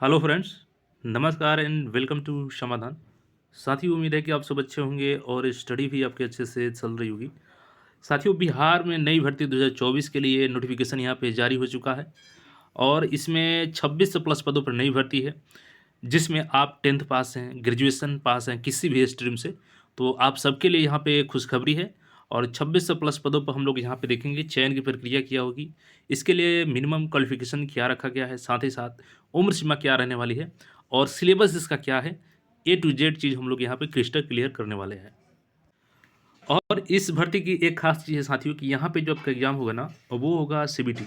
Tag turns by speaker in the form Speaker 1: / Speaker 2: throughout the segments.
Speaker 1: Hello friends, नमस्कार and welcome to समाधान। साथियों, उम्मीद है कि आप सब अच्छे होंगे और स्टडी भी आपके अच्छे से चल रही होगी। साथियों, बिहार में नई भर्ती 2024 के लिए नोटिफिकेशन यहाँ पे जारी हो चुका है और इसमें 26 प्लस पदों पर नई भर्ती है, जिसमें आप 10th पास हैं, ग्रेजुएशन पास हैं किसी भी स्ट्रीम से, तो आप सबके लिए यहाँ पे खुशखबरी है। और 2600 प्लस पदों पर हम लोग यहाँ पे देखेंगे चयन की प्रक्रिया क्या होगी, इसके लिए मिनिमम क्वालिफिकेशन क्या रखा गया है, साथ ही साथ उम्र सीमा क्या रहने वाली है और सिलेबस इसका क्या है, ए टू जेड चीज़ हम लोग यहाँ पे क्रिस्टल क्लियर करने वाले हैं। और इस भर्ती की एक खास चीज़ है साथियों कि यहाँ पे जो आपका एग्ज़ाम होगा ना, वो होगा सीबीटी,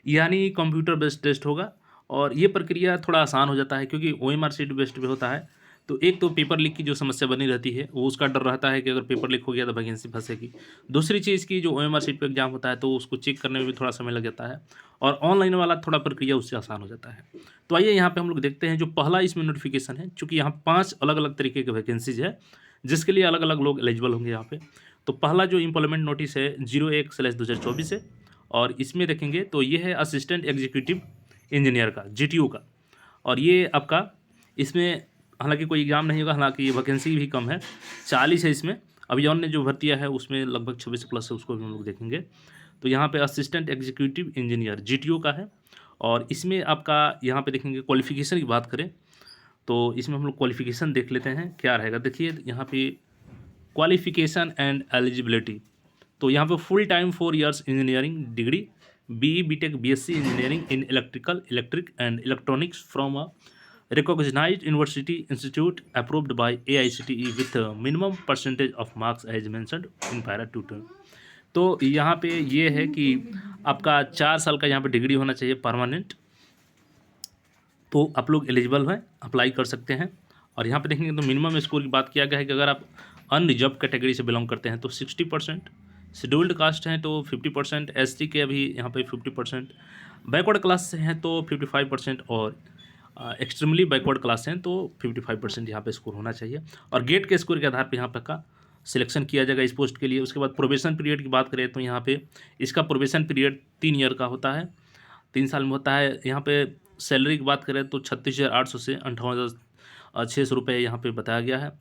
Speaker 1: यानी कंप्यूटर बेस्ड टेस्ट होगा। और ये प्रक्रिया थोड़ा आसान हो जाता है क्योंकि ओएमआर शीट बेस्ड पे होता है। तो एक तो पेपर लीक की जो समस्या बनी रहती है, वो उसका डर रहता है कि अगर पेपर लीक हो गया तो वैकेंसी फंसेगी। दूसरी चीज़ की जो ओएमआर शीट पे एग्ज़ाम होता है तो उसको चेक करने में भी थोड़ा समय लग जाता है और ऑनलाइन वाला थोड़ा प्रक्रिया उससे आसान हो जाता है। तो आइए यहाँ पे हम लोग देखते हैं जो पहला इसमें नोटिफिकेशन है, चूँकि यहाँ 5 अलग-अलग तरीके के वैकेंसीज़ है, जिसके लिए अलग-अलग लोग एलिजिबल होंगे यहाँ पे। तो पहला जो इम्प्लॉयमेंट नोटिस है 01/2024 है और इसमें देखेंगे तो ये है असिस्टेंट एग्जीक्यूटिव इंजीनियर का, जीटीओ का। और ये आपका इसमें हालांकि कोई एग्ज़ाम नहीं होगा, हालांकि ये वैकेंसी भी कम है, 40 है इसमें। अभी जौन ने जो भर्तियाँ है उसमें लगभग 26 प्लस है, उसको भी हम लोग देखेंगे। तो यहाँ पे असिस्टेंट एग्जीक्यूटिव इंजीनियर जीटीओ का है और इसमें आपका यहाँ पे देखेंगे क्वालिफिकेशन की बात करें तो इसमें हम लोग क्वालिफिकेशन देख लेते हैं क्या रहेगा। देखिए यहाँ पे क्वालिफिकेशन एंड एलिजिबिलिटी, तो यहाँ पे full time 4 years engineering degree, BE BTech BSc engineering in electrical electric and electronics from a recognized university institute approved by AICTE with a minimum percentage of marks as mentioned in para 2. तो यहाँ पे ये है कि आपका 4 साल का यहाँ पे डिग्री होना चाहिए परमानेंट, तो आप लोग एलिजिबल हैं, अप्लाई कर सकते हैं। और यहाँ पे देखेंगे तो मिनिमम स्कोर की बात किया गया है कि अगर आप अनरिजर्व कैटेगरी से बिलोंग करते हैं तो 60%, शेड्यूल्ड कास्ट हैं तो 50%, एसटी के अभी यहाँ पे 50%, बैकवर्ड क्लास से हैं तो 55% और एक्सट्रीमली बैकवर्ड क्लास हैं तो 55% यहाँ पे स्कोर होना चाहिए। और गेट के स्कोर के आधार पर यहाँ पे का सिलेक्शन किया जाएगा इस पोस्ट के लिए। उसके बाद प्रोबेशन पीरियड की बात करें तो यहाँ पे इसका प्रोबेशन पीरियड 3 ईयर का होता है, 3 साल में होता है। यहाँ पे सैलरी की बात करें तो 36,800 से 58,600 रुपये यहाँ पे बताया गया है।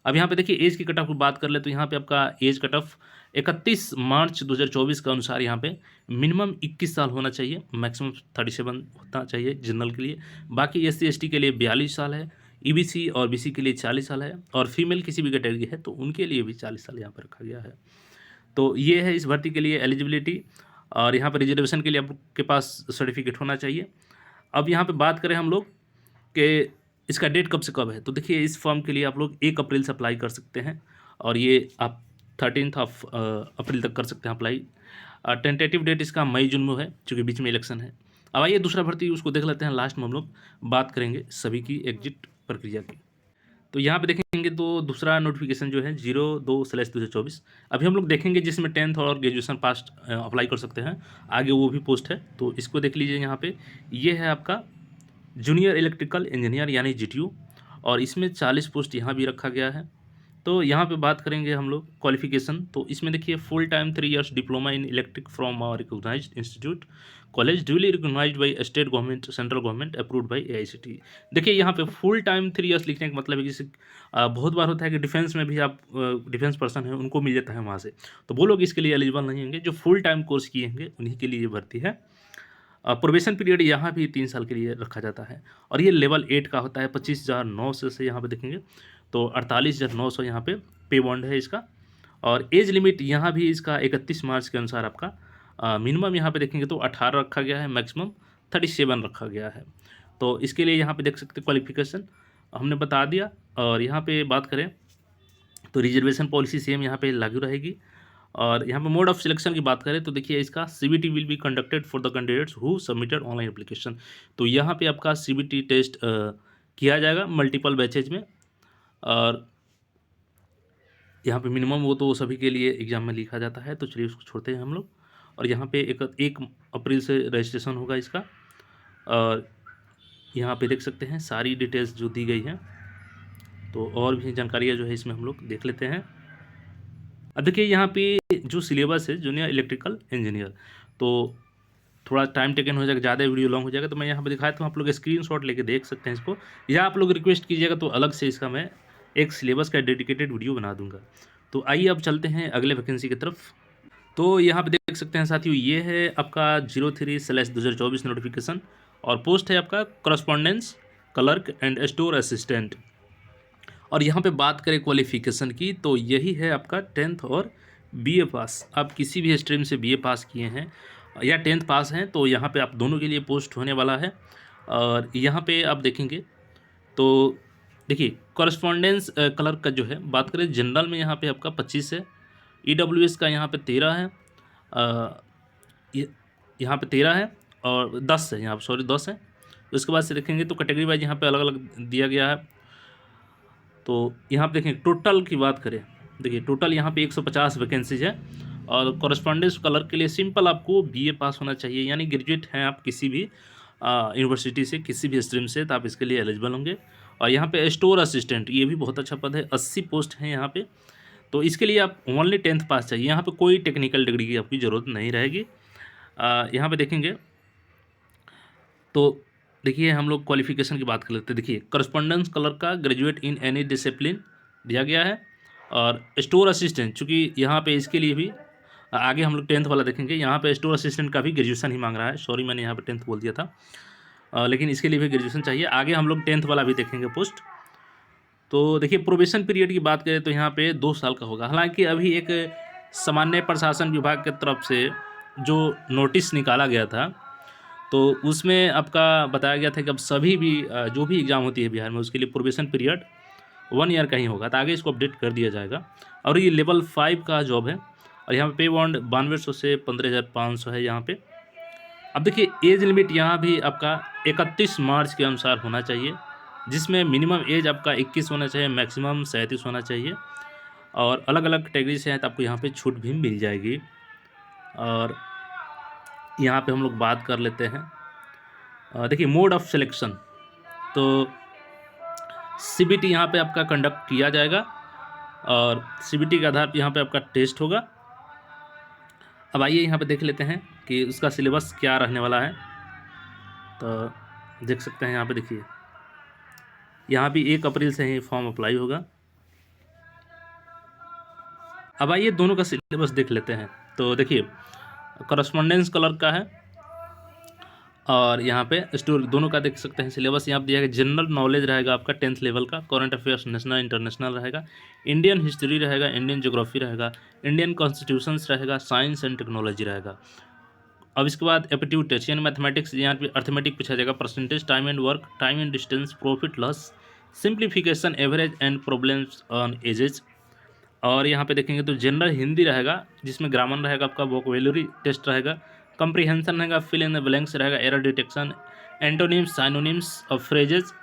Speaker 1: अब यहाँ पे देखिए एज की कट ऑफ की बात कर ले तो यहाँ पे आपका एज कट ऑफ 31 मार्च 2024 के अनुसार यहाँ पे मिनिमम 21 साल होना चाहिए, मैक्सिमम 37 होना चाहिए जनरल के लिए। बाकी SC ST के लिए 42 साल है, EBC और BC के लिए 40 साल है और फीमेल किसी भी कैटेगरी है तो उनके लिए भी 40 साल यहाँ पर रखा गया है। तो ये है इस भर्ती के लिए एलिजिबिलिटी। और यहाँ पर रिजर्वेशन के लिए आपके पास सर्टिफिकेट होना चाहिए। अब यहाँ पे बात करें हम लोग कि इसका डेट कब से कब है, तो देखिए इस फॉर्म के लिए आप लोग 1 अप्रैल से अप्लाई कर सकते हैं और ये आप 13 अप्रैल तक कर सकते हैं अप्लाई। टेंटेटिव डेट इसका मई जून में है क्योंकि बीच में इलेक्शन है। अब आइए दूसरा भर्ती उसको देख लेते हैं, लास्ट में हम लोग बात करेंगे सभी की एग्जिट प्रक्रिया की। तो यहाँ पे देखेंगे तो दूसरा नोटिफिकेशन जो है 02/2024 अभी हम लोग देखेंगे, जिसमें 10th और ग्रेजुएशन पास अप्लाई कर सकते हैं, आगे वो भी पोस्ट है तो इसको देख लीजिए। यहाँ पे ये है आपका जूनियर इलेक्ट्रिकल इंजीनियर यानी जीटीयू और इसमें 40 पोस्ट यहाँ भी रखा गया है। तो यहाँ पे बात करेंगे हम लोग क्वालिफिकेशन, तो इसमें देखिए full time 3 years diploma in electric from recognised institute college duly recognised by state government central government approved by AICTE। देखिए यहाँ पे फुल टाइम 3 इयर्स लिखने का मतलब है कि बहुत बार होता है कि डिफेंस में भी आप डिफेंस पर्सन है उनको मिल जाता है वहाँ से, तो वो लोग इसके लिए एलिजिबल नहीं होंगे। जो फुल टाइम कोर्स किए होंगे उन्हीं के लिए ये भर्ती है। प्रोबेशन पीरियड यहाँ भी 3 साल के लिए रखा जाता है और ये लेवल 8 का होता है। 25,900 से यहाँ पे देखेंगे तो 48,900 यहाँ पे बॉन्ड है इसका। और एज लिमिट यहाँ भी इसका 31 मार्च के अनुसार आपका मिनिमम यहाँ पे देखेंगे तो 18 रखा गया है, मैक्सिमम 37 रखा गया है। तो इसके लिए यहाँ पे देख सकते क्वालिफिकेशन हमने बता दिया। और यहाँ पे बात करें तो रिजर्वेशन पॉलिसी सेम यहाँ पे लागू रहेगी। और यहाँ पे मोड ऑफ सिलेक्शन की बात करें तो देखिए इसका CBT will be conducted for the candidates who submitted online application. तो यहाँ पे आपका CBT टेस्ट किया जाएगा मल्टीपल बैचेज में। और यहाँ पे मिनिमम वो तो सभी के लिए एग्जाम में लिखा जाता है, तो चलिए उसको छोड़ते हैं हम लोग। और यहाँ पे 1 अप्रैल से रजिस्ट्रेशन होगा इसका। और यहाँ पे देख सकते हैं सारी डिटेल्स जो दी गई हैं, तो और भी जानकारियाँ जो है इसमें हम लोग देख लेते हैं। अब देखिए यहाँ पे जो सिलेबस है जूनियर इलेक्ट्रिकल इंजीनियर, तो थोड़ा टाइम टेकन हो जाएगा, ज़्यादा वीडियो लॉन्ग हो जाएगा, तो मैं यहाँ पे दिखाया तो आप लोग स्क्रीनशॉट लेके देख सकते हैं इसको, या आप लोग रिक्वेस्ट कीजिएगा तो अलग से इसका मैं एक सिलेबस का डेडिकेटेड वीडियो बना दूंगा। तो आइए अब चलते हैं अगले वैकेंसी की तरफ। तो यहाँ पे देख सकते हैं साथियों, ये है आपका 03/2024 नोटिफिकेशन और पोस्ट है आपका correspondence clerk and store assistant. और यहाँ पे बात करें क्वालिफिकेशन की, तो यही है आपका 10th और बीए पास। आप किसी भी स्ट्रीम से बीए पास किए हैं या 10th पास हैं तो यहाँ पे आप दोनों के लिए पोस्ट होने वाला है। और यहाँ पे आप देखेंगे तो देखिए, कॉरस्पॉन्डेंस क्लर्क का जो है बात करें जनरल में यहाँ पे आपका 25 है, ईडब्ल्यूएस का यहाँ पे 13 है, यहाँ पे 13 है और 10 है, यहाँ पे सॉरी 10 है। उसके बाद से देखेंगे तो कैटेगरी वाइज यहाँ पे अलग अलग दिया गया है। तो यहाँ पे देखें टोटल की बात करें, देखिए टोटल यहाँ पे 150 वैकेंसीज है। और कॉरस्पॉन्डेंस क्लर्क के लिए सिंपल आपको बीए पास होना चाहिए, यानी ग्रेजुएट हैं आप किसी भी यूनिवर्सिटी से, किसी भी स्ट्रीम से, तो आप इसके लिए एलिजिबल होंगे। और यहाँ पे स्टोर असिस्टेंट, ये भी बहुत अच्छा पद है, 80 पोस्ट हैं यहाँ पे। तो इसके लिए आप ओनली 10th पास चाहिए, यहाँ पे कोई टेक्निकल डिग्री की आपकी ज़रूरत नहीं रहेगी। यहाँ पे देखेंगे तो देखिए हम लोग क्वालिफिकेशन की बात कर लेते हैं। देखिए करस्पॉन्डेंस क्लर्क का ग्रेजुएट इन एनी डिसिप्लिन दिया गया है। और स्टोर असिस्टेंट, चूँकि यहाँ पे इसके लिए भी आगे हम लोग 10th वाला देखेंगे, यहाँ पे स्टोर असिस्टेंट का भी ग्रेजुएशन ही मांग रहा है, सॉरी मैंने यहाँ पे 10th बोल दिया था, लेकिन इसके लिए भी ग्रेजुएशन चाहिए। आगे हम लोग 10th वाला भी देखेंगे पोस्ट। तो देखिए प्रोबेशन पीरियड की बात करें तो यहाँ पे 2 साल का होगा। हालांकि अभी एक सामान्य प्रशासन विभाग की तरफ से जो नोटिस निकाला गया था तो उसमें आपका बताया गया था कि अब सभी भी जो भी एग्ज़ाम होती है बिहार में उसके लिए प्रोबेशन पीरियड 1 ईयर का ही होगा। तो आगे इसको अपडेट कर दिया जाएगा। और ये लेवल 5 का जॉब है और यहाँ पे पे बॉन्ड 9200 से 15,500 है यहाँ पे। अब देखिए एज लिमिट यहाँ भी आपका 31 मार्च के अनुसार होना चाहिए, जिसमें मिनिमम एज आपका 21 होना चाहिए, मैक्सिमम 37 होना चाहिए। और अलग अलग कैटेगरी से हैं तो आपको यहाँ पे छूट भी मिल जाएगी। और यहाँ पे हम लोग बात कर लेते हैं, देखिए मोड ऑफ सिलेक्शन, तो सीबीटी यहाँ पे आपका कंडक्ट किया जाएगा और सीबीटी के आधार पर यहाँ पे आपका टेस्ट होगा। अब आइए यहाँ पे देख लेते हैं कि उसका सिलेबस क्या रहने वाला है। तो देख सकते हैं यहाँ पे, देखिए यहाँ भी 1 अप्रैल से ही फॉर्म अप्लाई होगा। अब आइए दोनों का सिलेबस देख लेते हैं। तो देखिए करस्पॉन्डेंस क्लर्क का है और यहाँ पे स्टोर, दोनों का देख सकते हैं सिलेबस यहाँ पे दिया गया। जनरल नॉलेज रहेगा आपका 10th लेवल का, करंट अफेयर्स नेशनल इंटरनेशनल रहेगा, इंडियन हिस्ट्री रहेगा, इंडियन ज्योग्राफी रहेगा, इंडियन कॉन्स्टिट्यूशंस रहेगा, साइंस एंड टेक्नोलॉजी रहेगा। अब इसके बाद एप्टीट्यूड टेस्ट यानी मैथमेटिक्स, यहाँ पे अर्थमेटिक पूछा जाएगा, percentage, time and work, time and distance, profit loss, simplification, average and problems on edges. और यहाँ पे देखेंगे तो जनरल हिंदी रहेगा जिसमें ग्रामर रहेगा, आपका वोकैबुलरी टेस्ट रहेगा, कंप्रीहेंशन रहेगा, फिल इन द ब्लैंक्स रहेगा, एरर डिटेक्शन, एंटोनिम्स, साइनोनिम्स और फ्रेजेस,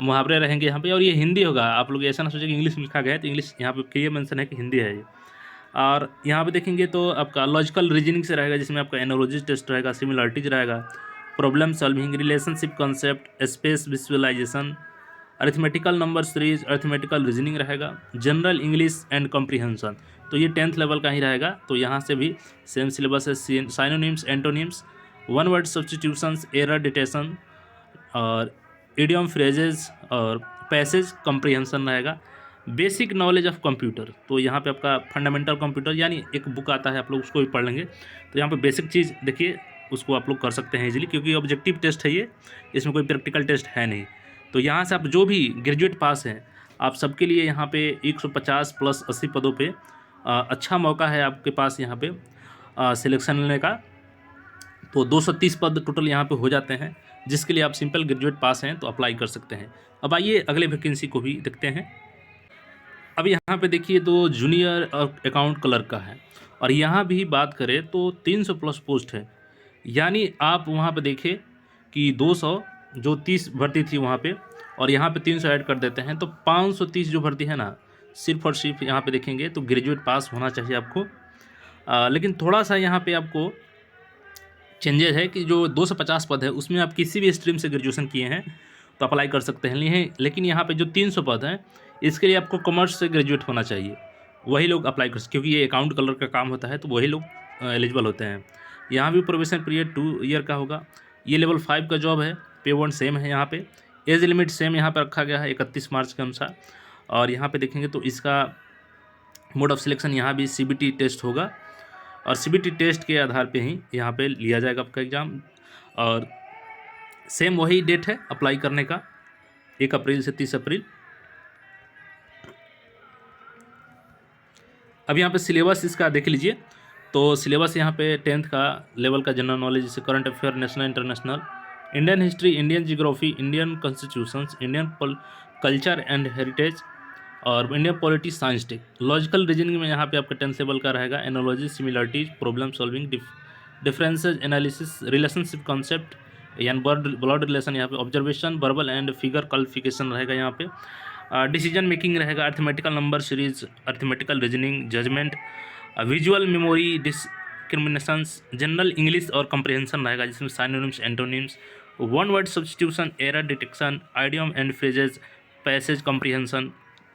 Speaker 1: मुहावरे रहेंगे यहाँ पे। और ये हिंदी होगा, आप लोग ऐसा ना सोचें कि इंग्लिश में लिखा गया है, तो इंग्लिश यहाँ पे क्लियर मेंशन है कि हिंदी है ये। और यहाँ पे देखेंगे तो आपका लॉजिकल रीजनिंग से रहेगा जिसमें आपका एनालॉजी टेस्ट रहेगा, सिमिलरिटीज रहेगा, problem solving, relationship concept, space visualisation, arithmetical number series, arithmetical reasoning रहेगा, जनरल इंग्लिश एंड कॉम्प्रीहेंशन। तो ये 10th लेवल का ही रहेगा। तो यहाँ से भी सेम सिलेबस है, synonyms, antonyms, one word substitutions, error detection और इडियम फ्रेजेस और पैसेज कॉम्प्रीहेंशन रहेगा। बेसिक नॉलेज ऑफ कंप्यूटर, तो यहाँ पे आपका फंडामेंटल कंप्यूटर यानी एक बुक आता है, आप लोग उसको भी पढ़ लेंगे। तो यहाँ पे बेसिक चीज़ देखिए उसको आप लोग कर सकते हैं इजीली, क्योंकि ऑब्जेक्टिव टेस्ट है ये, इसमें कोई प्रैक्टिकल टेस्ट है नहीं। तो यहाँ से आप जो भी ग्रेजुएट पास हैं आप सबके लिए यहाँ पे 150 प्लस 80 पदों पे अच्छा मौका है आपके पास यहाँ पे सिलेक्शन लेने का। तो 230 पद टोटल यहाँ पे हो जाते हैं, जिसके लिए आप सिंपल ग्रेजुएट पास हैं तो अप्लाई कर सकते हैं। अब आइए अगले वैकेंसी को भी देखते हैं। अब यहाँ पे देखिए तो जूनियर अकाउंट क्लर्क का है और यहाँ भी बात करें तो 300 प्लस पोस्ट है, यानी आप वहाँ पे देखें कि 200 जो 30 भर्ती थी वहाँ पे और यहाँ पे 300 ऐड कर देते हैं तो 530 जो भर्ती है ना, सिर्फ और सिर्फ यहाँ पे देखेंगे तो ग्रेजुएट पास होना चाहिए आपको। लेकिन थोड़ा सा यहाँ पे आपको चेंजेस है कि जो 250 पद है उसमें आप किसी भी स्ट्रीम से ग्रेजुएशन किए हैं तो अप्लाई कर सकते हैं। लेकिन यहाँ पे जो 300 पद हैं इसके लिए आपको कॉमर्स से ग्रेजुएट होना चाहिए, वही लोग अप्लाई कर सकते, क्योंकि ये अकाउंट क्लर्क का काम होता है तो वही लोग एलिजिबल होते हैं। यहाँ भी प्रोबेशन पीरियड 2 ईयर का होगा। ये लेवल 5 का जॉब है, पे वन सेम है यहाँ पे, एज लिमिट सेम यहाँ पर रखा गया है 31 मार्च के अनुसार। और यहाँ पे देखेंगे तो इसका मोड ऑफ सिलेक्शन यहाँ भी CBT टेस्ट होगा और CBT टेस्ट के आधार पे ही यहाँ पे लिया जाएगा आपका एग्ज़ाम। और सेम वही डेट है अप्लाई करने का, 1 अप्रैल से 30 अप्रैल। अब यहाँ पे सिलेबस इसका देख लीजिए। तो सिलेबस यहाँ पे 10th का लेवल का जनरल नॉलेज, जैसे current affair, national international, Indian history, Indian geography, Indian constitutions, Indian culture and heritage और Indian polity, science tech. Logical reasoning में यहाँ पे आपका 10th लेवल का रहेगा, analogy, similarities, problem solving, differences analysis, relationship concept यानी blood relation, यहाँ पे observation, verbal and figure qualification रहेगा यहाँ पे। डिसीजन मेकिंग रहेगा, arithmetical number series, arithmetical reasoning, judgement, visual memory, discriminations, general English और कंप्रिहेंशन रहेगा, जिसमें synonyms, antonyms, one word substitution, error detection, idiom and phrases, passage comprehension.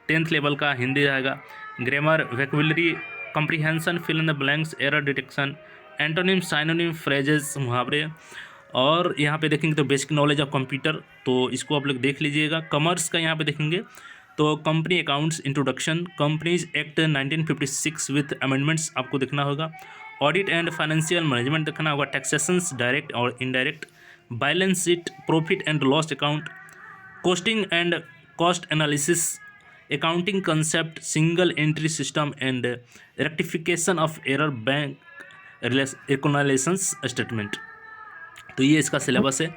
Speaker 1: 10th level का हिंदी रहेगा, grammar, vocabulary, comprehension, fill in the blanks, error detection, antonym, synonym, phrases, मुहावरे। और यहाँ पे देखेंगे तो बेसिक नॉलेज ऑफ कंप्यूटर, तो इसको आप लोग देख लीजिएगा। कॉमर्स का यहाँ पे देखेंगे तो company accounts introduction, companies act 1956 with amendments आपको देखना होगा, ऑडिट एंड फाइनेंशियल मैनेजमेंट देखना होगा, टैक्सेशंस डायरेक्ट और indirect, balance sheet, profit and loss account, costing and cost analysis, accounting concept, single entry system and rectification of error, bank reconciliation statement. तो ये इसका syllabus है।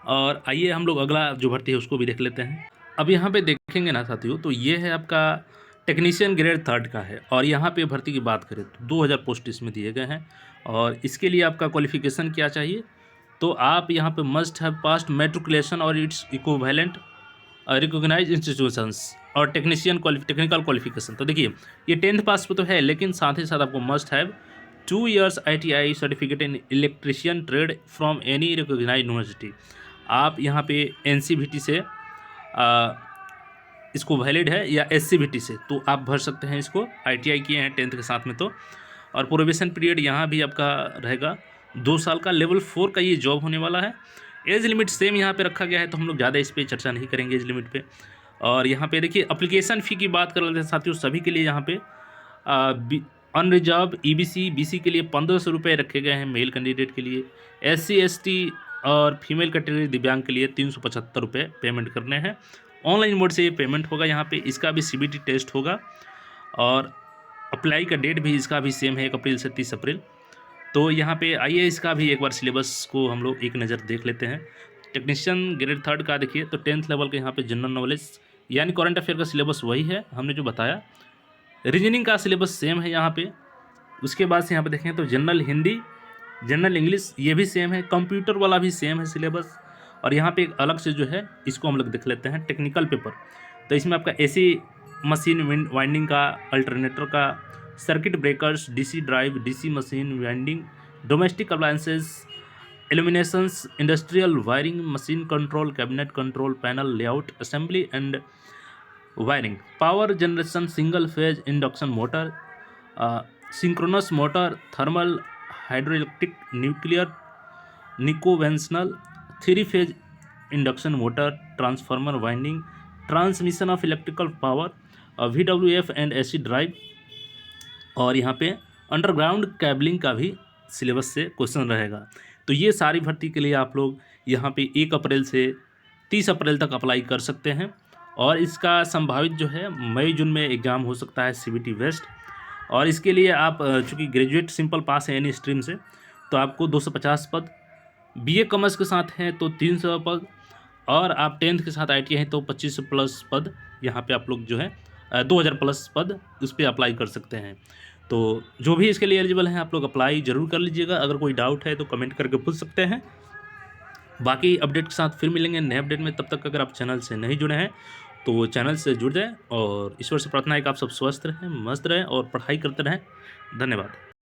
Speaker 1: और आइए हम लोग अगला जो भर्ती है उसको भी देख लेते हैं। अब यहाँ पे देखेंगे ना साथियों, तो ये है आपका टेक्नीशियन ग्रेड 3 का है। और यहाँ पे भर्ती की बात करें तो 2000 पोस्ट इसमें दिए गए हैं। और इसके लिए आपका क्वालिफिकेशन क्या चाहिए, तो आप यहाँ पे मस्ट हैव पास्ट मैट्रिकुलेशन और इट्स इक्विवेलेंट रिकॉग्नाइज्ड इंस्टीट्यूशंस और टेक्निकल क्वालिफिकेशन। तो देखिए ये 10th पास पे तो है, लेकिन साथ ही साथ आपको must have 2 years ITI certificate in electrician trade from any recognised university. आप यहाँ पे NCVT से इसको वैलिड है या SCVT से, तो आप भर सकते हैं इसको। ITI किए हैं 10th के साथ में तो। और प्रोबेशन पीरियड यहाँ भी आपका रहेगा 2 साल का। लेवल 4 का ये जॉब होने वाला है। एज लिमिट सेम यहाँ पे रखा गया है, तो हम लोग ज़्यादा इस पर चर्चा नहीं करेंगे एज लिमिट पे। और यहाँ पे देखिए एप्लीकेशन फ़ी की बात कर लेते हैं साथियों। सभी के लिए यहाँ पे अनरिजर्व EBC BC के लिए 1500 रुपये रखे गए हैं मेल कैंडिडेट के लिए। SC ST और फीमेल कैटेगरी दिव्यांग के लिए 375 रुपये पेमेंट करने हैं। ऑनलाइन मोड से ये पेमेंट होगा यहाँ पे। इसका भी CBT टेस्ट होगा और अप्लाई का डेट भी इसका भी सेम है, 1 अप्रैल से 30 अप्रैल। तो यहाँ पे आइए इसका भी एक बार सिलेबस को हम लोग एक नज़र देख लेते हैं। टेक्नीशियन ग्रेड 3 का देखिए तो 10th लेवल का यहाँ पे जनरल नॉलेज यानी करंट अफेयर का सिलेबस वही है हमने जो बताया। रीजनिंग का सिलेबस सेम है यहाँ पे। उसके बाद से यहाँ पे देखें तो जनरल हिंदी, जनरल इंग्लिश ये भी सेम है। कंप्यूटर वाला भी सेम है सिलेबस। और यहाँ पे एक अलग से जो है इसको हम लोग देख लेते हैं टेक्निकल पेपर। तो इसमें आपका AC मशीन वाइंडिंग का, अल्टरनेटर का, circuit breakers, DC drive, DC machine winding, domestic appliances, illuminations, industrial wiring, machine control, cabinet control, panel layout, assembly and wiring, power generation, single phase induction motor, synchronous motor, thermal, hydroelectric, nuclear, nonconventional, 3 phase induction motor, transformer winding, transmission of electrical power, VWF and AC drive. और यहाँ पे underground कैबलिंग का भी syllabus से question रहेगा। तो ये सारी भर्ती के लिए आप लोग यहाँ पे 1 अप्रैल से 30 अप्रैल तक अप्लाई कर सकते हैं। और इसका संभावित जो है मई जून में एग्ज़ाम हो सकता है CBT वेस्ट। और इसके लिए आप चूँकि ग्रेजुएट सिंपल पास है एनी स्ट्रीम से, तो आपको 250 पद, BA कॉमर्स के साथ हैं तो 300 पद, और आप 10th के साथ ITI हैं तो 2500 प्लस पद यहाँ पे आप लोग जो है 2000 प्लस पद उस पर अप्लाई कर सकते हैं। तो जो भी इसके लिए एलिजिबल हैं आप लोग अप्लाई ज़रूर कर लीजिएगा। अगर कोई डाउट है तो कमेंट करके पूछ सकते हैं। बाकी अपडेट के साथ फिर मिलेंगे नए अपडेट में। तब तक अगर आप चैनल से नहीं जुड़े हैं तो चैनल से जुड़ जाएं। और ईश्वर से प्रार्थना है कि आप सब स्वस्थ रहें, मस्त रहें और पढ़ाई करते रहें। धन्यवाद।